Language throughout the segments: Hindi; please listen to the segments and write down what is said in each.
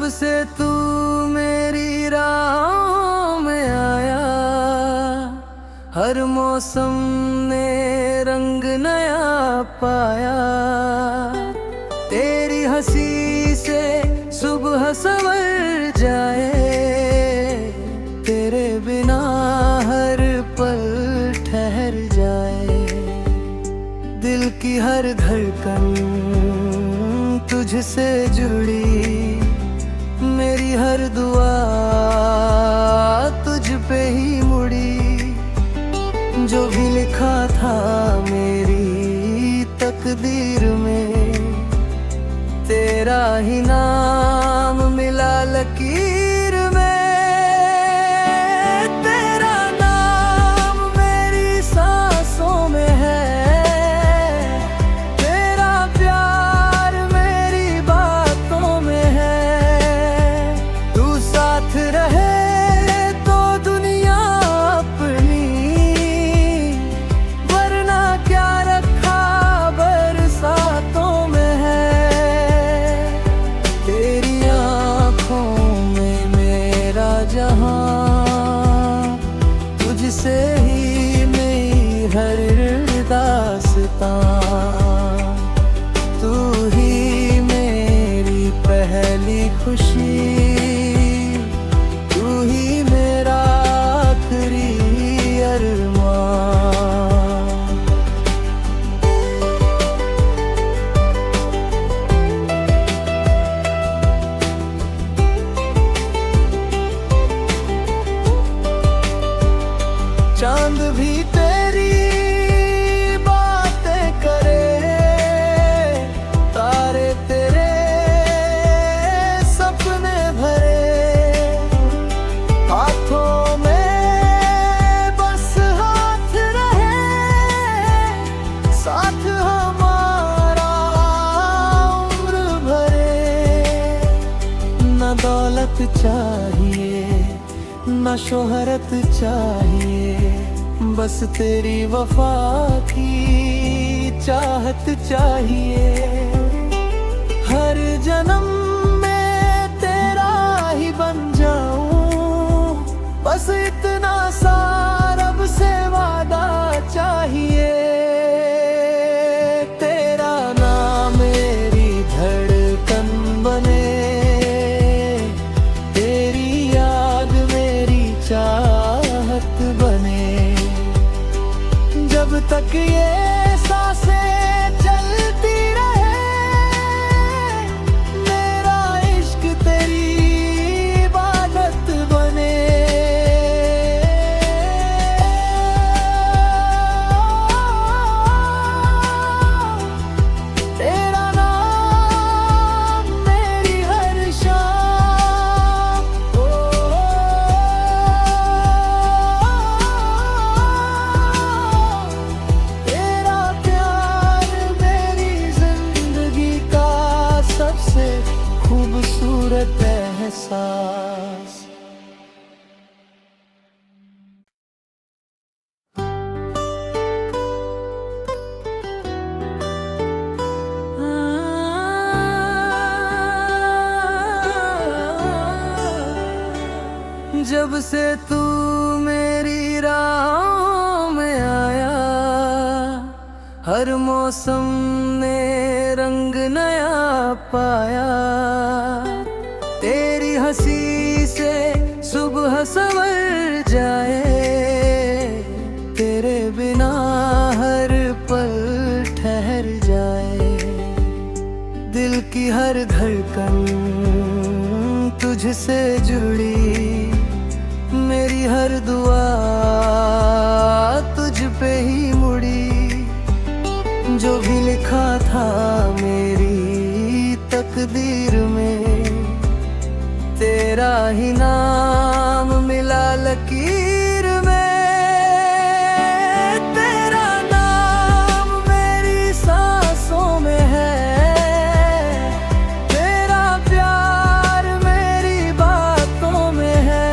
से तू मेरी राहों में आया, हर मौसम ने रंग नया पाया। तेरी हंसी से सुबह संवर जाए, तेरे बिना हर पल ठहर जाए। दिल की हर धड़कन तुझसे जुड़ी, मेरी हर दुआ तुझ पे ही मुड़ी। जो भी लिखा था मेरी तकदीर में, तेरा ही नाम मिला लकीर में। तेरा नाम मेरी सांसों में है, तेरा प्यार मेरी बातों में है। तू साथ रहे तो दुनिया अपनी, वरना क्या रखा बरसातों में है। तेरी आँखों में मेरा जहां, तुझसे ही मेरी हर दास्तां। तू ही मेरी पहली खुशी, तू ही मेरा आखिरी अरमान। चांद भी तेरी बातें करे, तारे तेरे सपने भरे। हाथों में बस हाथ रहे, साथ हमारा उम्र भरे। न दौलत चाहिए न शोहरत चाहिए, बस तेरी वफा की चाहत चाहिए। हर जन्म में तेरा ही बन जाऊं, बस इतना सा रब से वादा चाहिए। तेरा नाम मेरी धड़कन बने, तेरी याद मेरी चाहत बने। जब तक ये सांसें चलती रहे, मेरा इश्क तेरी इबादत बने। तेरा नाम मेरी हर शाम, तेरा प्यार मेरी जिंदगी का सबसे खूबसूरत एहसास। जब से तू मेरी राहों में आया, हर मौसम ने रंग नया पाया। तेरी हंसी से सुबह संवर जाए, तेरे बिना हर पल ठहर जाए। दिल की हर धड़कन तुझसे जुड़ी, मेरी हर दुआ तुझ पे ही मुड़ी। जो भी लिखा था मेरी तकदीर में, तेरा ही नाम मिला लकीर में। तेरा नाम मेरी सांसों में है, तेरा प्यार मेरी बातों में है।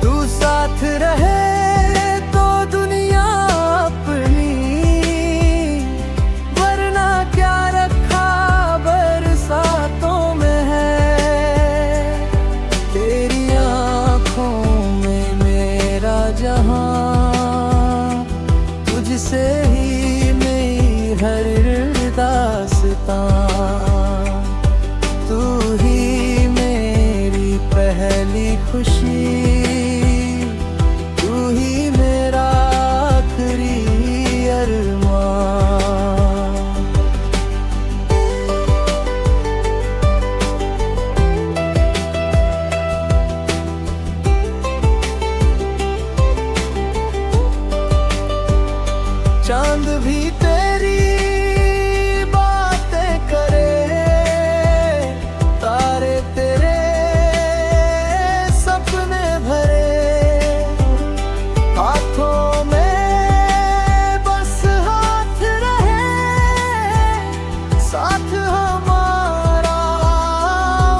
तू साथ रहे तो दुनिया अपनी, वरना क्या रखा बरसातों में है। खुशी, तू ही मेरा आखिरी अरमान। चांद भी तेरी बातें करे, तारे तेरे सपने भरे, हाथों में बस हाथ रहे, साथ हमारा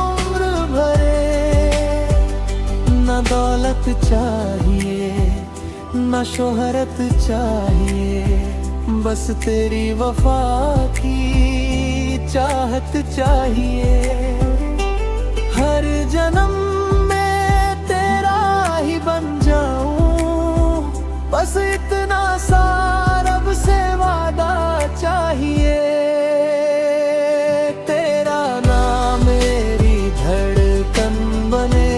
उम्र भरे। न दौलत चाहिए न शोहरत चाहिए, बस तेरी वफा की चाहत चाहिए। हर जन्म में तेरा ही बन जाऊं, बस इतना सा रब से वादा चाहिए। तेरा नाम मेरी धड़कन बने,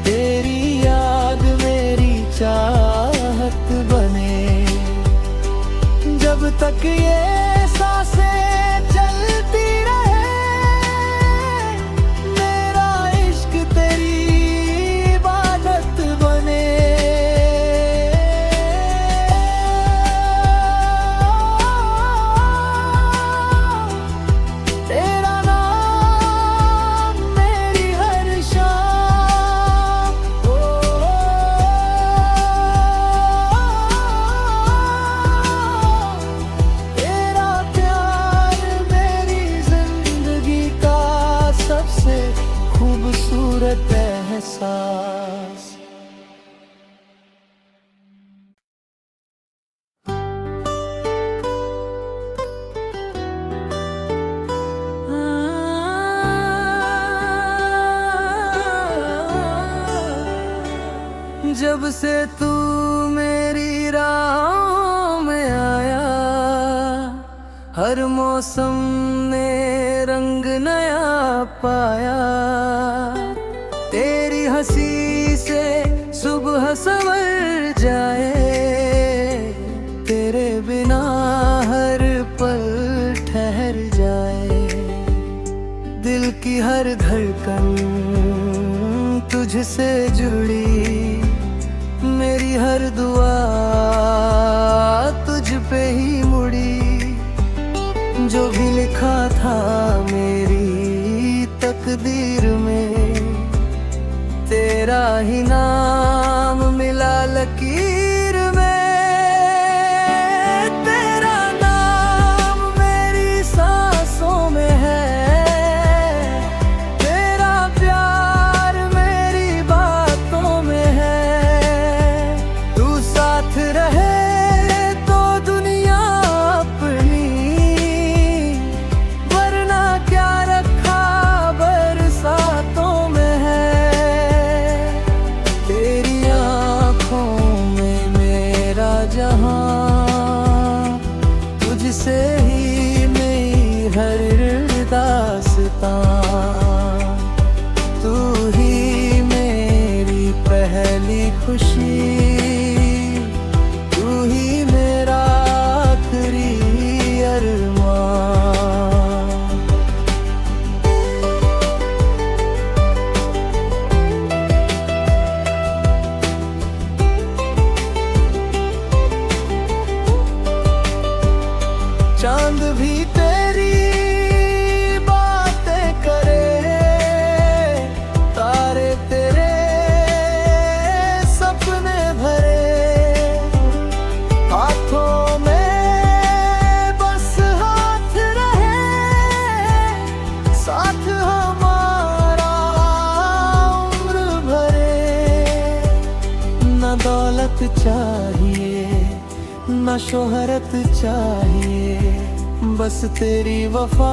तेरी याद मेरी चाहत बने। जब तक ये सांसें चलती रहे, मेरा इश्क तेरी इबादत बने। तेरा नाम मेरी हर शाम, तेरा प्यार मेरी जिंदगी का सबसे खूबसूरत एहसास। जब से तू मेरी राहों में आया, हर मौसम ने रंग नया पाया। तेरी हंसी से सुबह संवर जाए, तेरे बिना हर पल ठहर जाए। दिल की हर धड़कन तुझसे जुड़ी, मेरी हर दुआ तुझ पे ही मुड़ी। जो भी लिखा था मेरी तकदीर में, तेरा ही नाम मिला लकीर में। तेरा नाम मेरी सांसों में है, तेरा प्यार मेरी बातों में है। तू साथ रहे तो दुनिया अपनी, वरना क्या रखा बरसातों में है। तेरी आँखों में मेरा जहां, तुझसे ही मेरी हर दास्तां। तू ही मेरी पहली खुशी, तू ही मेरा आखिरी अरमान। चांद भी तेरी बातें करे, तारे तेरे सपने भरे, हाथों में बस हाथ रहे, साथ हमारा उम्र भरे। न दौलत चाहिए न शोहरत चाहिए, बस तेरी वफा